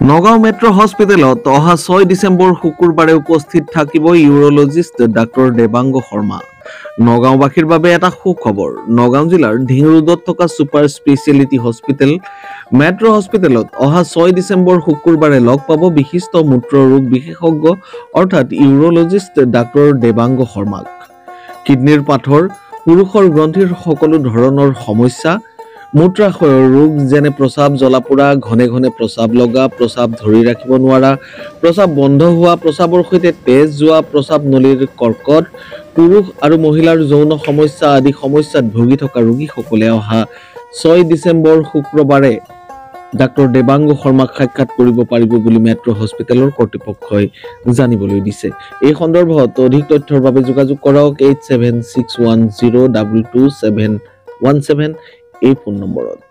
Nagaon metro' হস্পিটেলত অহা 6 ডিচেম্বৰ শুকুৰবাৰে উপস্থিত থাকিব ইউৰোলজিষ্ট ডাক্তৰ দেবাংগ শৰ্মা। নগাঁওবাসীৰ বাবে এটা সুখবৰ। নগাঁও জিলাৰ ঢিং ৰোডত থকা ছুপাৰ স্পেচিয়েলিটি হস্পিটেল মেট্ৰ' হস্পিটেলত অহা 6 ডিচেম্বৰ শুকুৰবাৰে লগ পাব বিশিষ্ট মূত্ৰ ৰোগ বিশেষজ্ঞ অৰ্থাৎ ইউৰোলজিষ্ট ডাক্তৰ দেবাংগ শৰ্মাক। কিডনীৰ পাথৰ, পুৰুষৰ গ্ৰন্থিৰ সকলো ধৰণৰ সমস্যা, মূত্ৰাশয়ৰ ৰোগ যেনে প্ৰস্ৰাৱ জ্বলা-পোৰা, ঘনে ঘনে প্ৰস্ৰাৱ লগা, প্ৰস্ৰাৱ ধৰি ৰাখিব নোৱাৰা, প্ৰস্ৰাৱ বন্ধ হোৱা, প্ৰস্ৰাৱৰ সৈতে তেজ যোৱা, প্ৰস্ৰাৱ নলীৰ কৰ্কট, পুৰুষ আৰু মহিলাৰ যৌন সমস্যা আদি সমস্যাত ভুগি থকা ৰোগীসকলে অহা 6 ডিচেম্বৰ শুক্ৰবাৰে ডাক্তৰ দেবাংগ শৰ্মাক সাক্ষাৎ কৰিব পাৰিব বুলি মেট্ৰ' হস্পিটেলৰ কৰ্তৃপক্ষই জানিবলৈ দিছে। এই সন্দৰ্ভত অধিক তথ্যৰ বাবে যোগাযোগ কৰক 8761022717 এই ফোন নম্বৰত।